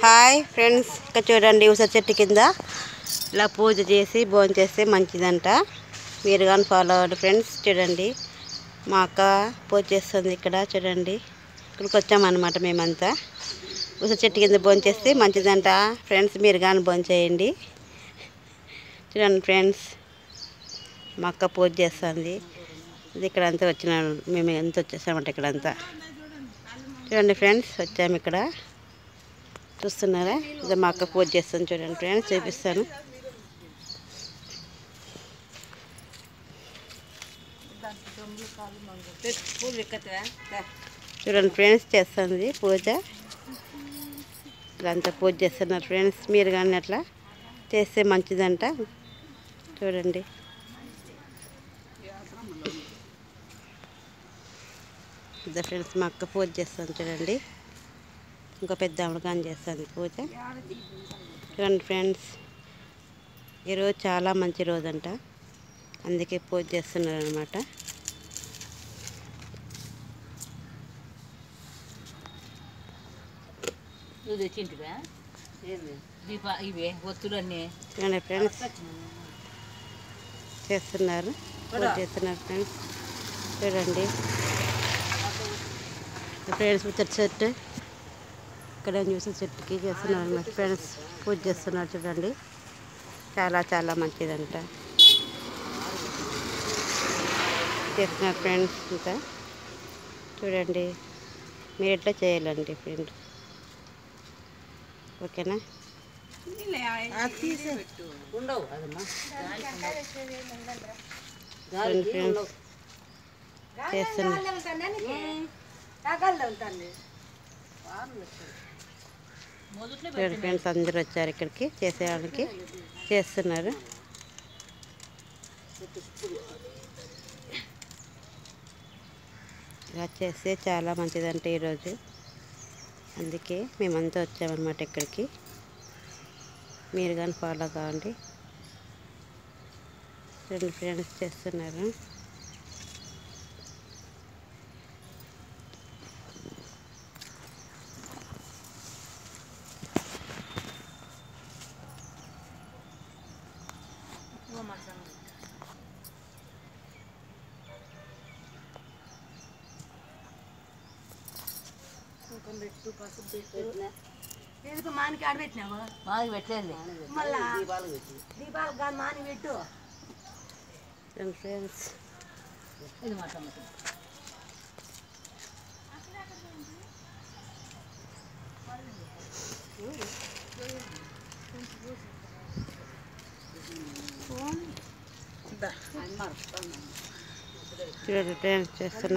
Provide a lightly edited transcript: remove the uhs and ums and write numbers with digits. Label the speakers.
Speaker 1: Hi friends, ఇక్కడ చూడండి ఉసిరి చెట్టు కింద ఇలా పూజ చేసి భోజనం చేస్తే మంచిదంట. మీరు కానీ ఫాలో అవ్వండి ఫ్రెండ్స్. చూడండి మా అక్క పూజ చేస్తుంది ఇక్కడ. చూడండి ఇక్కడికి వచ్చామన్నమాట మేమంతా. ఉసిరి చెట్టు కింద భోజనం చేస్తే మంచిదంట ఫ్రెండ్స్. మీరు కానీ భోజనం చేయండి. చూడండి ఫ్రెండ్స్, మా అక్క పూజ చేస్తుంది. ఇది ఇక్కడంతా వచ్చినాను, మేము ఎంత వచ్చేసామంటే ఇక్కడంతా. చూడండి ఫ్రెండ్స్, వచ్చాము ఇక్కడ. చూస్తున్నారా, ఇది మా అక్క పూజ చేస్తాను. చూడండి ఫ్రెండ్స్, చూపిస్తాను. చూడండి ఫ్రెండ్స్, చేస్తుంది పూజ. ఇదంతా పూజ చేస్తున్నారు ఫ్రెండ్స్. మీరు కానీ అట్లా చేస్తే మంచిదంట. చూడండి ఇదే ఫ్రెండ్స్, మా అక్క పూజ చేస్తాను. చూడండి ఇంకో పెద్ద ఆవిడ కానీ చేస్తుంది పూజ. చూడండి ఫ్రెండ్స్, ఈరోజు చాలా మంచి రోజు అంట, అందుకే పూజ చేస్తున్నారు అనమాట. చూడండి ఫ్రెండ్స్, చేస్తున్నారు, పూజ చేస్తున్నారు ఫ్రెండ్స్. చూడండి ఫ్రెండ్స్, ఉసిరి చెట్టు ఇక్కడ చూసి చెట్టుకి చేస్తున్నారు అన్నమాట ఫ్రెండ్స్. పూజ చేస్తున్నారు. చూడండి చాలా చాలా మంచిదంట చేస్తున్నారు ఫ్రెండ్స్. ఇంకా చూడండి, మీరు ఎట్లా చేయాలండి ఫ్రెండ్, ఓకేనా? ఫ్రెండ్స్ చేస్తున్నారు. ఫ్రెండ్స్ అందరూ వచ్చారు ఇక్కడికి చేసేవాళ్ళకి, చేస్తున్నారు. ఇలా చేస్తే చాలా మంచిదంటే ఈరోజు, అందుకే మేమంతా వచ్చామన్నమాట ఇక్కడికి. మీరు కానీ ఫాలో కావండి. రెండు ఫ్రెండ్స్ చేస్తున్నారు.
Speaker 2: ఎందుకు మానికి ఆడ పెట్టినావా? మానికి పెట్టలేదు, మళ్ళా దీపాలు కానీ మాని పెట్టు.
Speaker 1: ఫ్రెండ్స్
Speaker 2: ఇది మాట్లాడ
Speaker 1: చూడండి ఫ్రెండ్స్ చేస్తున్నారు.